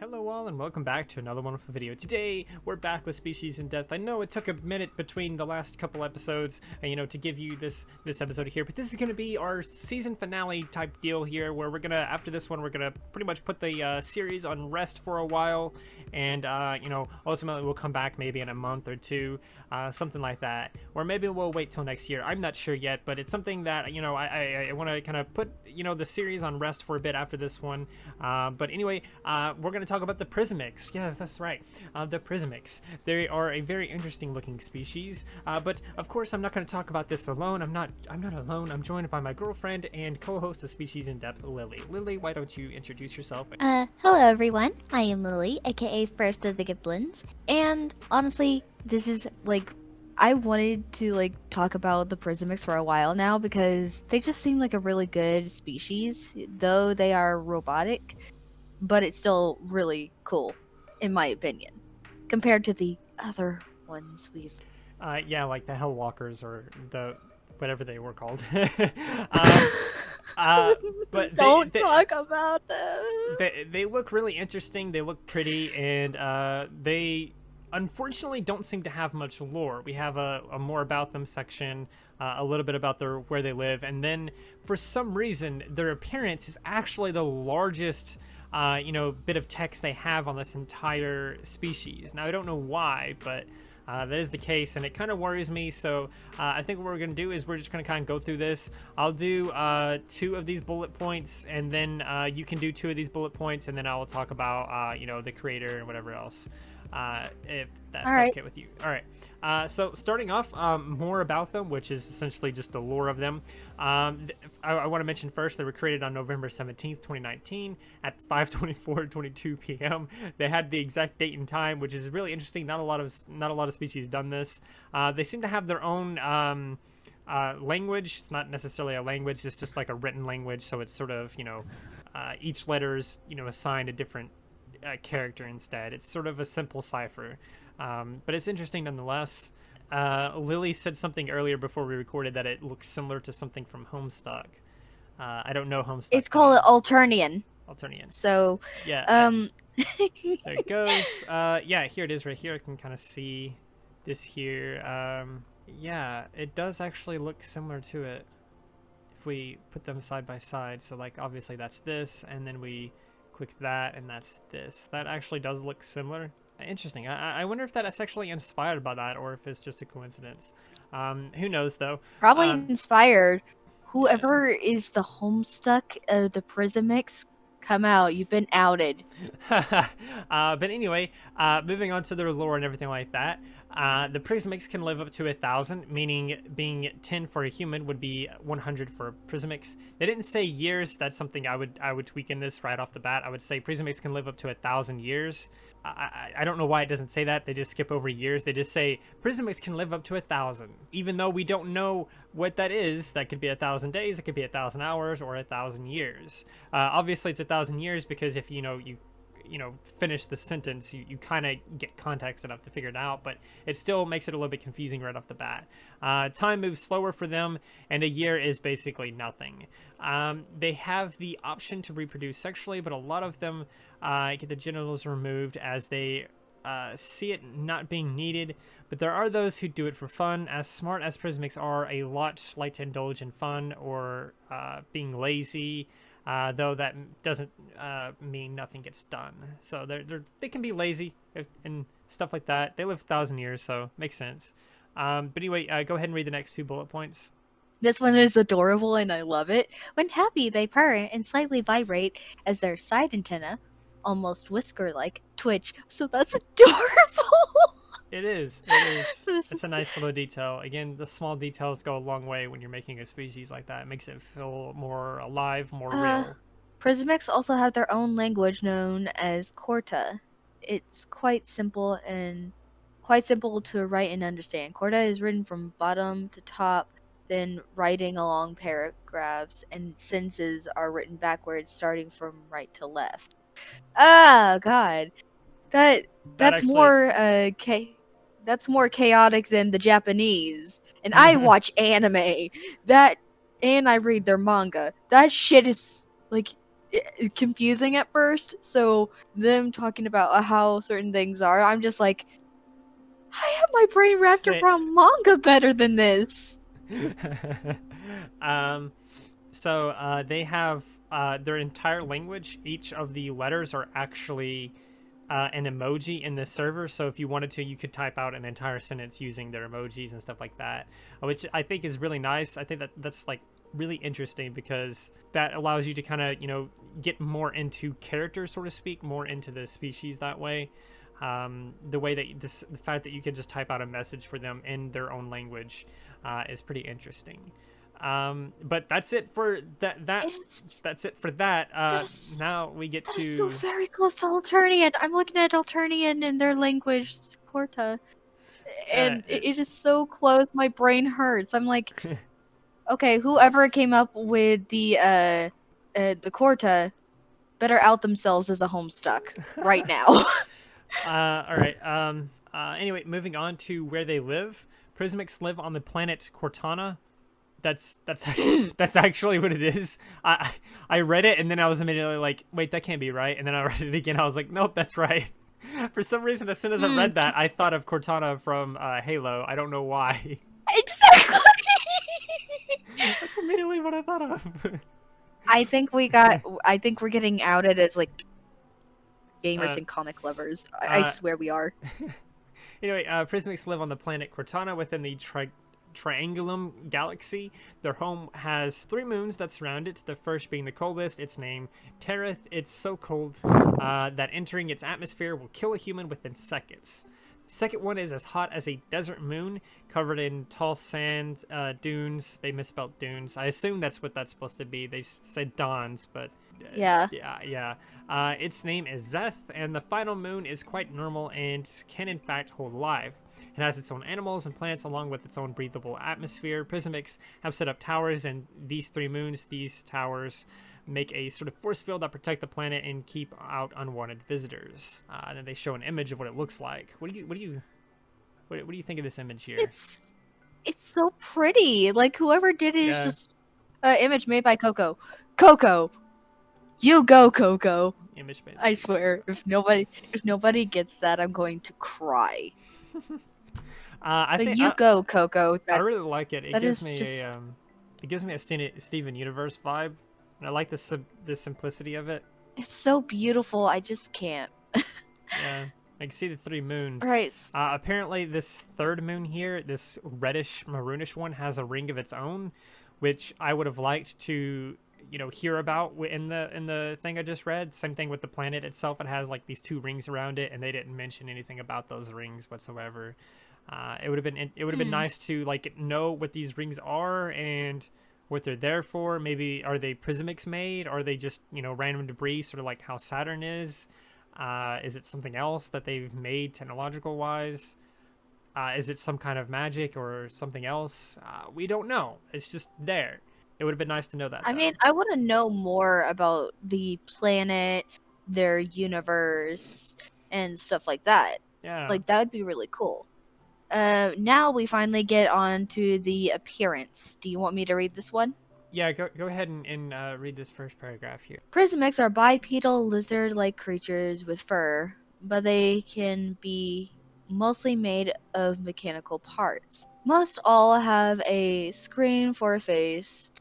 Hello all and welcome back to another wonderful video. Today we're back with Species in Depth. I know it took a minute between the last couple episodes, to give you this episode here, but this is going to be our season finale type deal here, where we're gonna, after this one, we're gonna pretty much put the series on rest for a while, and ultimately we'll come back maybe in a month or two, something like that, or maybe we'll wait till next year. I'm not sure yet, but it's something that I want to kind of put the series on rest for a bit after this one. But anyway, we're gonna talk about the Prizimix. Yes, that's right. The Prizimix. They are a very interesting looking species. But of course, I'm not going to talk about this alone. I'm not alone. I'm joined by my girlfriend and co-host of Species in Depth, Lily. Lily, why don't you introduce yourself? Hello everyone. I am Lily, aka First of the Giblins. And honestly, this is I wanted to talk about the Prizimix for a while now because they just seem like a really good species, though they are robotic. But it's still really cool, in my opinion, compared to the other ones we've... Yeah, like the Hellwalkers or the whatever they were called. But Don't talk about them. They look really interesting. They look pretty, and they unfortunately don't seem to have much lore. We have a more about them section, a little bit about where they live, and then for some reason their appearance is actually the largest bit of text they have on this entire species. Now, I don't know why, but that is the case, and it kind of worries me. So I think what we're going to do is we're just going to kind of go through this. I'll do 2 of these bullet points, and then you can do 2 of these bullet points, and then I will talk about, the creator and whatever else, if that's okay with you. All right. So starting off, more about them, which is essentially just the lore of them. I want to mention first, they were created on November 17th, 2019 at 5:24:22 p.m. They had the exact date and time, which is really interesting. Not a lot of species done this. They seem to have their own language. It's not necessarily a language, it's just like a written language. So it's sort of, each letter is, assigned a different character instead. It's sort of a simple cipher, but it's interesting nonetheless. Lily said something earlier before we recorded that it looks similar to something from Homestuck. I don't know Homestuck. It's called Alternian. So yeah, there it goes. Yeah, here it is right here. I can kind of see this here. Yeah, it does actually look similar to it if we put them side by side. So obviously that's this, and then we click that, and that's this. That actually does look similar. Interesting. I wonder if that's actually inspired by that, or if it's just a coincidence. Who knows, though? Probably inspired. Whoever is the Homestuck, the Prizimix, come out. You've been outed. But anyway, moving on to their lore and everything like that. The Prizimix can live up to 1,000, meaning being 10 for a human would be 100 for a Prizimix. They didn't say years. That's something I would tweak in this right off the bat. I would say Prizimix can live up to 1,000 years. I don't know why it doesn't say that. They just skip over years. They just say Prizimix can live up to 1,000, even though we don't know what that is. That could be 1,000 days, it could be 1,000 hours, or 1,000 years. Obviously, it's 1,000 years because if you finish the sentence, you kind of get context enough to figure it out, but it still makes it a little bit confusing right off the bat. Time moves slower for them, and a year is basically nothing. They have the option to reproduce sexually, but a lot of them get the genitals removed as they see it not being needed. But there are those who do it for fun. As smart as Prizimix are, a lot like to indulge in fun or being lazy. Though that doesn't mean nothing gets done. So they can be lazy and stuff like that. They live 1,000 years, so makes sense. But anyway, go ahead and read the next 2 bullet points. This one is adorable and I love it. When happy, they purr and slightly vibrate as their side antenna, almost whisker-like, twitch. So that's adorable! It is. It's a nice little detail. Again, the small details go a long way when you're making a species like that. It makes it feel more alive, more real. Prizimix also have their own language known as Corta. It's quite simple to write and understand. Corta is written from bottom to top, then writing along paragraphs, and sentences are written backwards, starting from right to left. Ah, God, that's actually more chaotic than the Japanese. And I watch anime. And I read their manga. That shit is confusing at first. So them talking about how certain things are, I'm just like, I have my brain wrapped Stay. around manga better than this. um, so they have their entire language. Each of the letters are actually an emoji in the server. So if you wanted to, you could type out an entire sentence using their emojis and stuff like that, which I think is really nice. I think that's like really interesting because that allows you to kind of get more into characters, so to speak, more into the species that way. The way that the fact that you can just type out a message for them in their own language is pretty interesting. But that's it for that's it for that. Now we get That is to so very close to Alternian. I'm looking at Alternian in their language, Corta, uh, and it is so close. My brain hurts. I'm like, okay, whoever came up with the Corta better out themselves as a Homestuck right now. all right. Anyway, moving on to where they live. Prizimix live on the planet Cortana. That's actually what it is. I read it and then I was immediately like, wait, that can't be right. And then I read it again. I was like, nope, that's right. For some reason, as soon as I read that, I thought of Cortana from Halo. I don't know why. Exactly. That's immediately what I thought of. I think we're getting outed as like gamers and comic lovers. I swear we are. Anyway, Prismics live on the planet Cortana within the Triangulum galaxy. Their home has 3 moons that surround it, the first being the coldest, its name Tereth. It's so cold that entering its atmosphere will kill a human within seconds. The second one is as hot as a desert moon, covered in tall sand dunes. They misspelled dunes. I assume that's what that's supposed to be. They said dawns, but Yeah. yeah. Its name is Zeth, and the final moon is quite normal and can in fact hold life. It has its own animals and plants along with its own breathable atmosphere. Prizimix have set up towers in these 3 moons. These towers make a sort of force field that protect the planet and keep out unwanted visitors. And then they show an image of what it looks like. What do you think of this image here? It's so pretty. Like whoever did it is just image made by Coco. Coco, you go, Coco. Image made. I swear, if nobody gets that, I'm going to cry. I think you go, Coco. I really like it. It gives me a Steven Universe vibe. And I like the simplicity of it. It's so beautiful. I just can't. Yeah, I can see the 3 moons. Right. Apparently, this 3rd moon here, this reddish maroonish one, has a ring of its own, which I would have liked to, hear about in the thing I just read. Same thing with the planet itself. It has like these 2 rings around it, and they didn't mention anything about those rings whatsoever. It would have been nice to like know what these rings are and what they're there for. Maybe are they Prizimix made? Are they just random debris, sort of like how Saturn is? Is it something else that they've made technological wise? Is it some kind of magic or something else? We don't know. It's just there. It would have been nice to know that. I mean, I want to know more about the planet, their universe, and stuff like that. Yeah. Like that would be really cool. Now we finally get on to the appearance. Do you want me to read this one? Yeah, go ahead and read this first paragraph here. Prizimix are bipedal lizard-like creatures with fur, but they can be mostly made of mechanical parts. Most all have a screen for a face.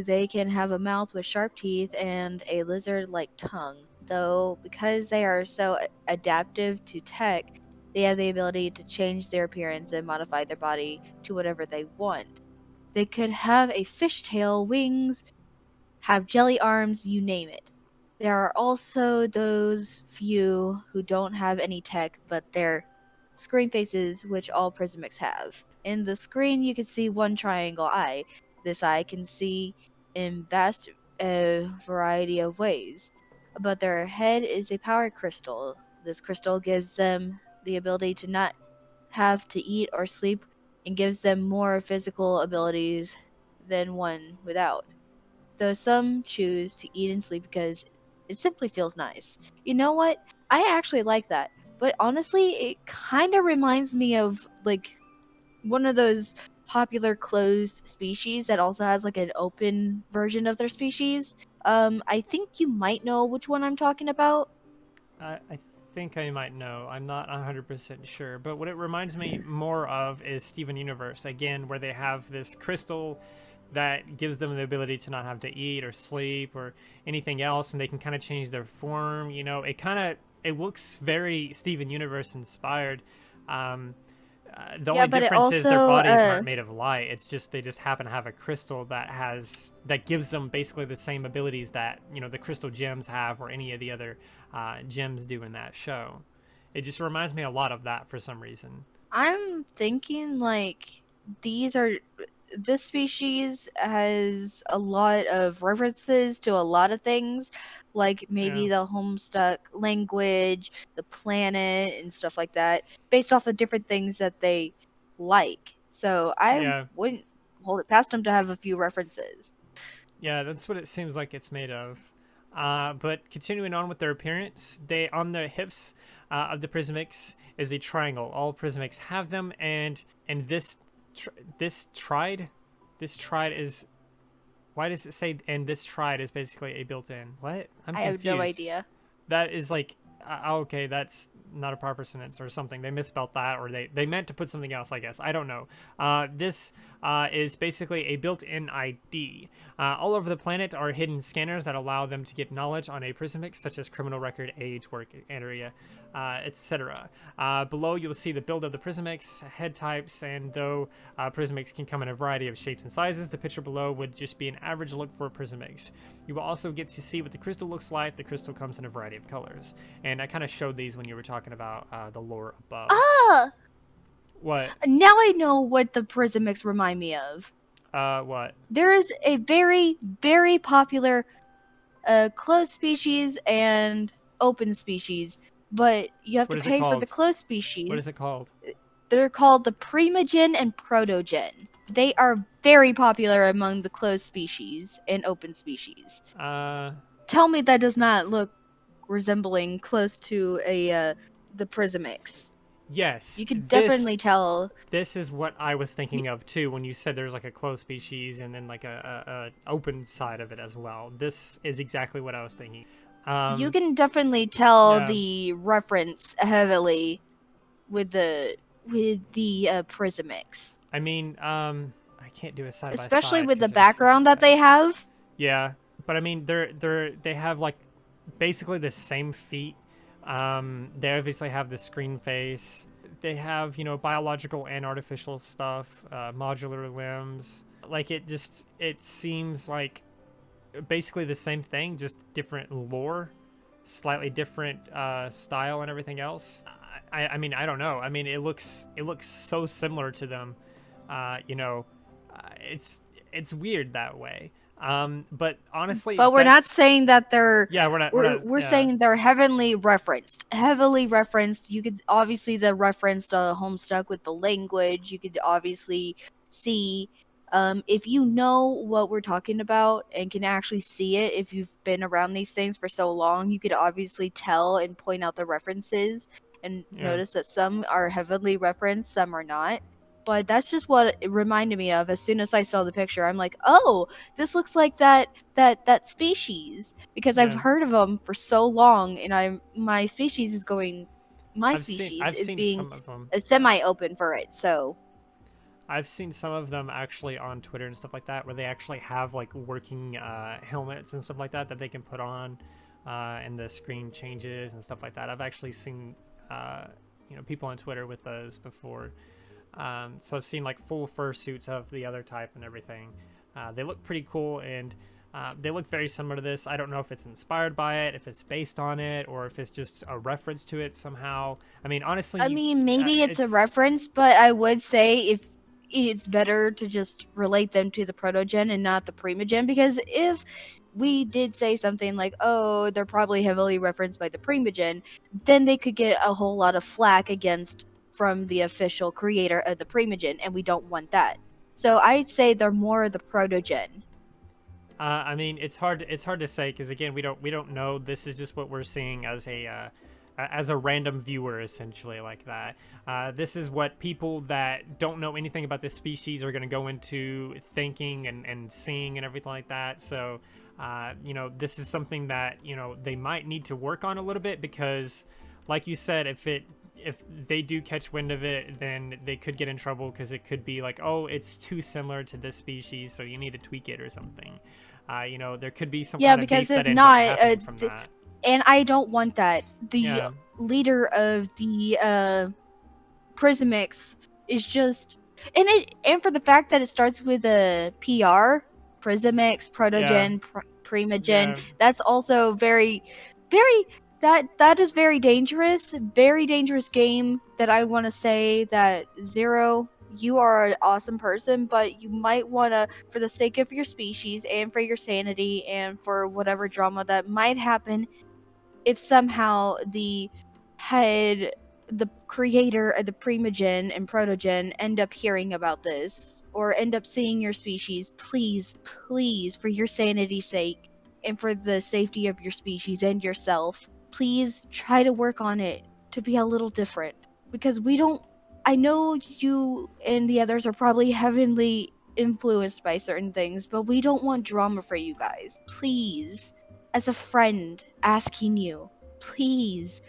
They can have a mouth with sharp teeth and a lizard-like tongue, though because they are so adaptive to tech, they have the ability to change their appearance and modify their body to whatever they want. They could have a fishtail, wings, have jelly arms, you name it. There are also those few who don't have any tech, but they're screen faces, which all Prizimix have. In the screen, you can see one triangle eye. This eye can see in vast variety of ways, but their head is a power crystal. This crystal gives them the ability to not have to eat or sleep and gives them more physical abilities than one without. Though some choose to eat and sleep because it simply feels nice. You know what? I actually like that. But honestly, it kind of reminds me of like one of those popular closed species that also has like an open version of their species. I think you might know which one I'm talking about. I think I might know. I'm not 100% sure. But what it reminds me more of is Steven Universe, again, where they have this crystal that gives them the ability to not have to eat or sleep or anything else, and they can kind of change their form. You know, it looks very Steven Universe inspired. Um, the Yeah, only but it difference is their also bodies aren't made of light. It's just they just happen to have a crystal that gives them basically the same abilities that the crystal gems have, or any of the other gems do in that show. It just reminds me a lot of that for some reason. I'm thinking like these are this species has a lot of references to a lot of things, like Yeah, maybe the Homestuck language, the planet, and stuff like that, based off of different things that they like. So I yeah, wouldn't hold it past them to have a few references. yeah. That's what it seems like it's made of. But continuing on with their appearance, they on the hips of the Prizimix is a triangle. All Prizimix have them, and this tride, this tride is. Why does it say? And this tride is basically a built-in. What? I'm I have no confused. idea. That is like okay, that's not a proper sentence or something. They misspelled that, or they meant to put something else, I guess. I don't know. This is basically a built-in ID. All over the planet are hidden scanners that allow them to get knowledge on a Prizimix, such as criminal record, age, work area, etc. Below, you'll see the build of the Prizimix, head types, and though Prizimix can come in a variety of shapes and sizes, the picture below would just be an average look for a Prizimix. You will also get to see what the crystal looks like. The crystal comes in a variety of colors. And I kind of showed these when you were talking about the lore above. Ah, What? now I know what the Prismix remind me of. What? There is a very, very popular closed species and open species, but you have What to is it pay for the called? closed What species. is it called? They're called the Primogen and Protogen. They are very popular among the closed species and open species. Uh, Tell me that does not look resembling close to a the Prismix. yes. You could definitely tell. This is what I was thinking of too when you said there's like a closed species and then like a open side of it as well. This is exactly what I was thinking. You can definitely tell Yeah. the reference heavily with the Prismix, I mean, I can't do a side by especially side with the because there's too background that much. they have. Yeah, but I mean, they have like basically the same feet. They obviously have the screen face. They have biological and artificial stuff, modular limbs. Like it seems like basically the same thing, just different lore, slightly different style and everything else. I mean I don't know. I mean it looks so similar to them. You know, it's weird that way. But honestly, But we're not that's saying that they're yeah, we're yeah, saying they're heavily referenced. Heavily referenced. You could obviously the reference to Homestuck with the language. You could obviously see if you know what we're talking about and can actually see it, if you've been around these things for so long, you could obviously tell and point out the references and yeah. notice that some are heavily referenced, some are not. But that's just what it reminded me of as soon as I saw the picture. I'm like, oh, this looks like that species because I've Yeah. heard of them for so long, and my species is going, my species I've is seen being some of them. semi open for it. So I've seen some of them actually on Twitter and stuff like that, where they actually have like working helmets and stuff like that that they can put on, and the screen changes and stuff like that. I've actually seen people on Twitter with those before. So I've seen like full fursuits of the other type and everything. They look pretty cool, and they look very similar to this. I don't know if it's inspired by it, if it's based on it, or if it's just a reference to it somehow. I mean, honestly, I mean, maybe it's a it's reference, but I would say if it's better to just relate them to the protogen and not the primogen, because if we did say something like, oh, they're probably heavily referenced by the primogen, then they could get a whole lot of flack against from the official creator of the primogen, and we don't want that. So I'd say they're more the protogen. I mean, it's hard to say because again, we don't know. This is just what we're seeing as a random viewer, essentially like that. This is what people that don't know anything about this species are going to go into thinking and seeing and everything like that. So You know, this is something that, you know, they might need to work on a little bit because, like you said, if they do catch wind of it, then they could get in trouble because it could be like, oh, it's too similar to this species, so you need to tweak it or something. You know, there could be some Yeah, kind of because beef if that ends up not, happening from that. and I don't want that. The Yeah, leader of the Prizimix is just, and for the fact that it starts with a PR, Prizimix, yeah, Protogen, Primogen, yeah. that's also very that is very dangerous game that I want to say that Zero, you are an awesome person, but you might want to, for the sake of your species and for your sanity and for whatever drama that might happen, if somehow head the creator of the Primogen and Protogen end up hearing about this or end up seeing your species, please, for your sanity's sake and for the safety of your species and yourself, please try to work on it to be a little different. Because we don't, I know you and the others are probably heavily influenced by certain things, but we don't want drama for you guys. Please, as a friend asking you, please.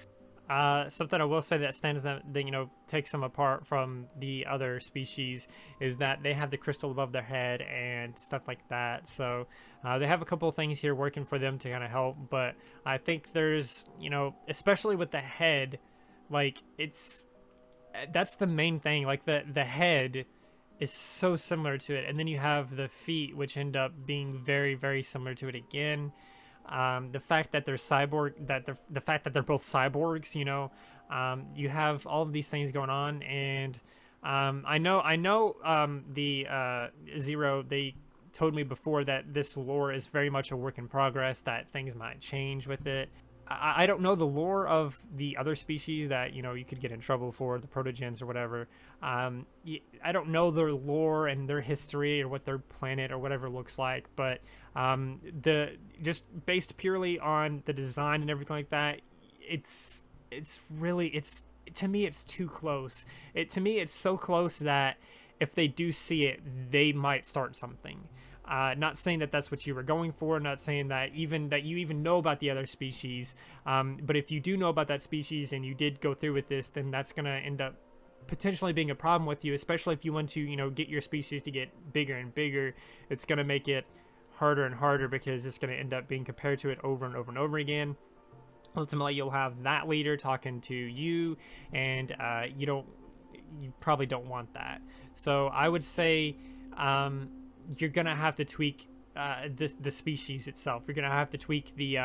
Something I will say that stands them, that, you know, takes them apart from the other species is that they have the crystal above their head and stuff like that. So they have a couple of things here working for them to kind of help. But I think there's, you know, especially with the head, like that's the main thing. Like the head is so similar to it, and then you have the feet, which end up being very similar to it again. The fact that they're the fact that they're both cyborgs, you know, you have all of these things going on, and I know, the Zero, they told me before that this lore is very much a work in progress, that things might change with it. I don't know the lore of the other species that, you know, you could get in trouble for, the protogens or whatever. I don't know their lore and their history or what their planet or whatever looks like, but the just based purely on the design and everything like that, it's really, it's, to me, it's too close. To me, it's so close that if they do see it, they might start something. Not saying that that's what you were going for, not saying that you even know about the other species, but if you do know about that species and you did go through with this, then that's going to end up potentially being a problem with you, especially if you want to, you know, get your species to get bigger and bigger. It's going to make it harder and harder because it's going to end up being compared to it over and over and over again. Ultimately, you'll have that leader talking to you, and you probably don't want that. So I would say you're gonna have to tweak the species itself. You're gonna have to tweak the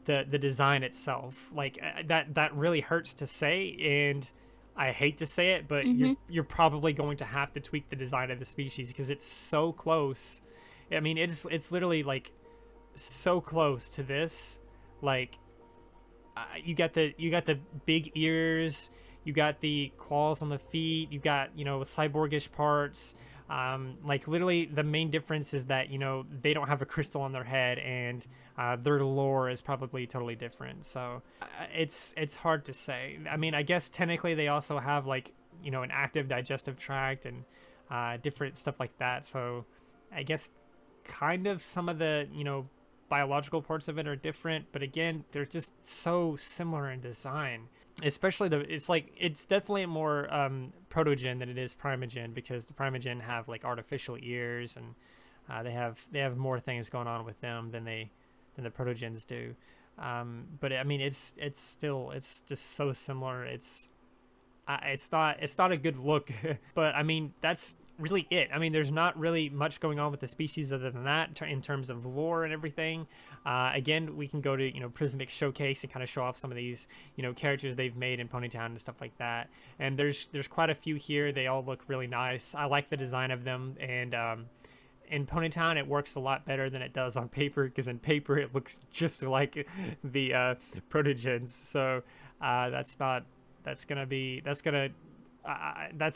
design itself. Like that really hurts to say, and I hate to say it, but you're probably going to have to tweak the design of the species because it's so close. I mean, it's literally like so close to this. Like you got the big ears, you got the claws on the feet, you got, you know, cyborgish parts. Like literally the main difference is that, you know, they don't have a crystal on their head, and their lore is probably totally different. So it's hard to say. I mean, I guess technically they also have, like, you know, an active digestive tract and different stuff like that. So I guess kind of some of the, you know, biological parts of it are different, but again, they're just so similar in design. Especially it's definitely more protogen than it is primogen, because the primogen have like artificial ears, and they have more things going on with them than the protogens do. But I mean, it's just so similar. It's not a good look. But I mean, that's really it. I mean, there's not really much going on with the species other than that in terms of lore and everything. Again, we can go to, you know, Prizimix Showcase and kind of show off some of these, you know, characters they've made in Ponytown and stuff like that. And there's quite a few here. They all look really nice. I like the design of them, and in Ponytown it works a lot better than it does on paper, because in paper it looks just like the protogens. So that's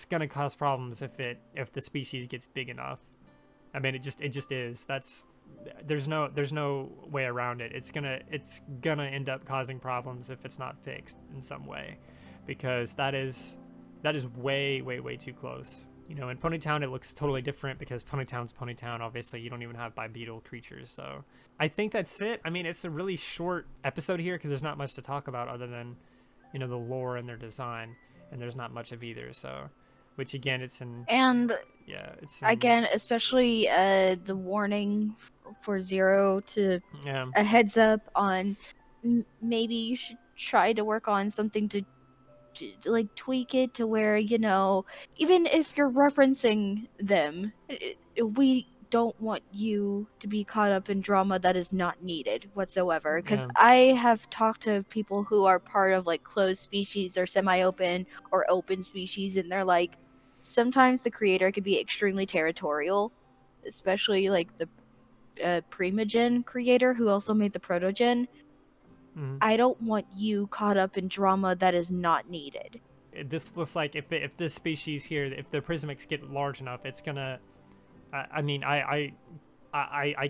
gonna cause problems if the species gets big enough. I mean, it just is. There's no way around it. It's gonna end up causing problems if it's not fixed in some way, because that is way too close. You know, in Ponytown, it looks totally different because Ponytown's Ponytown. Obviously, you don't even have bipedal creatures. So I think that's it. I mean, it's a really short episode here because there's not much to talk about other than, you know, the lore and their design. And there's not much of either. So, which again, it's in, And yeah, it's in, again, especially the warning for Zero to yeah, a heads up on maybe you should try to work on something to like tweak it to where, you know, even if you're referencing them, we don't want you to be caught up in drama that is not needed whatsoever, because yeah, I have talked to people who are part of like closed species or semi-open or open species, and they're like, sometimes the creator could be extremely territorial, especially like the Primogen creator who also made the Protogen. mm-hmm. I don't want you caught up in drama that is not needed. This looks like if this species here, if the Prizimix get large enough, it's gonna. I mean, I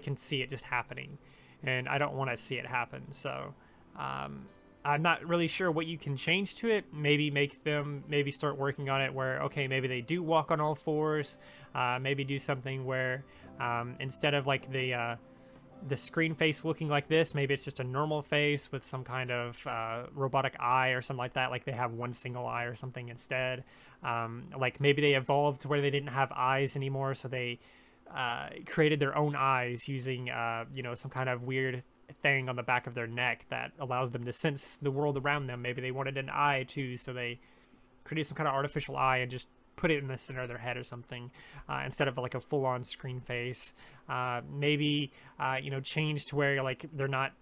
can see it just happening, and I don't want to see it happen. So, I'm not really sure what you can change to it. Maybe make them maybe start working on it where okay, maybe they do walk on all fours. Maybe do something where instead of like the screen face looking like this, maybe it's just a normal face with some kind of robotic eye or something like that, like they have one single eye or something instead. Like maybe they evolved to where they didn't have eyes anymore, so they created their own eyes using you know, some kind of weird thing on the back of their neck that allows them to sense the world around them. Maybe they wanted an eye too, so they created some kind of artificial eye and just put it in the center of their head or something instead of like a full-on screen face. Maybe you know, change to where like they're not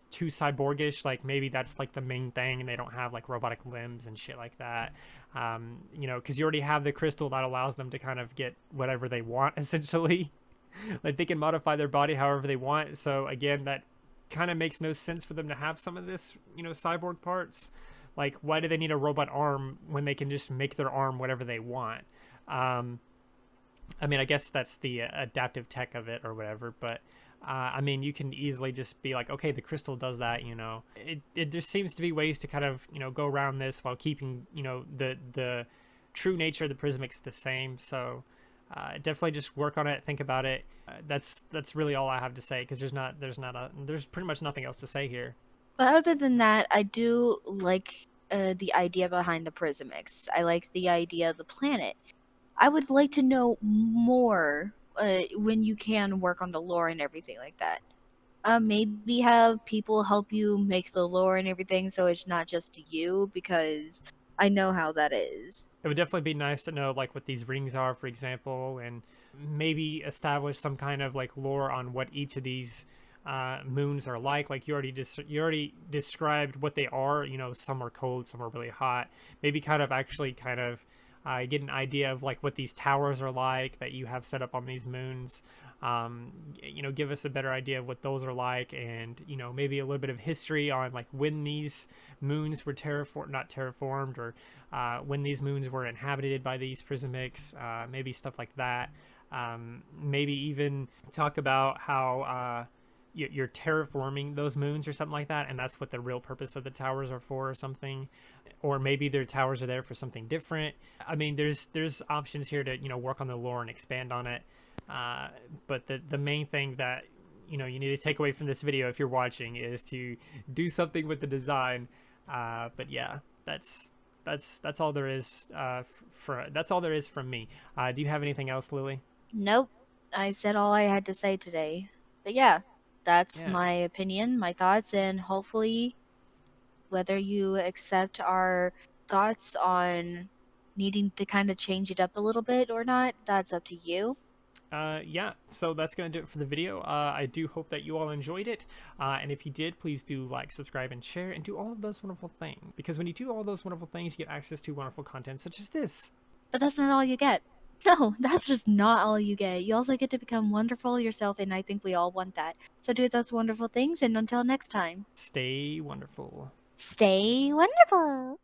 too cyborgish. Like maybe that's like the main thing, and they don't have like robotic limbs and shit like that. You know, because you already have the crystal that allows them to kind of get whatever they want essentially. Like they can modify their body however they want. So again, that kind of makes no sense for them to have some of this, you know, cyborg parts. Like, why do they need a robot arm when they can just make their arm whatever they want? I mean, I guess that's the adaptive tech of it or whatever, but I mean, you can easily just be like, okay, the crystal does that, you know. It just seems to be ways to kind of, you know, go around this while keeping, you know, the true nature of the Prizimix the same. So definitely just work on it, think about it. That's really all I have to say, because there's pretty much nothing else to say here. But other than that, I do like the idea behind the Prizimix. I like the idea of the planet. I would like to know more when you can work on the lore and everything like that. Maybe have people help you make the lore and everything so it's not just you, because I know how that is. It would definitely be nice to know like what these rings are, for example, and maybe establish some kind of like lore on what each of these moons are like. Like you already described what they are. You know, some are cold, some are really hot. Maybe kind of actually kind of get an idea of like what these towers are like that you have set up on these moons. You know, give us a better idea of what those are like, and you know, maybe a little bit of history on like when these moons were not terraformed, or when these moons were inhabited by these Prizimix, maybe stuff like that. Maybe even talk about how you're terraforming those moons or something like that, and that's what the real purpose of the towers are for or something. Or maybe their towers are there for something different. I mean, there's options here to, you know, work on the lore and expand on it. But the main thing that, you know, you need to take away from this video if you're watching is to do something with the design. But yeah, that's all there is that's all there is from me. Do you have anything else, Lily? Nope. I said all I had to say today. But yeah, that's Yeah. my opinion, my thoughts, and hopefully whether you accept our thoughts on needing to kind of change it up a little bit or not, that's up to you. Yeah, so that's going to do it for the video. I do hope that you all enjoyed it. And if you did, please do like, subscribe, and share, and do all of those wonderful things. Because when you do all those wonderful things, you get access to wonderful content such as this. But that's not all you get. No, that's just not all you get. You also get to become wonderful yourself, and I think we all want that. So do those wonderful things, and until next time, Stay wonderful. stay wonderful.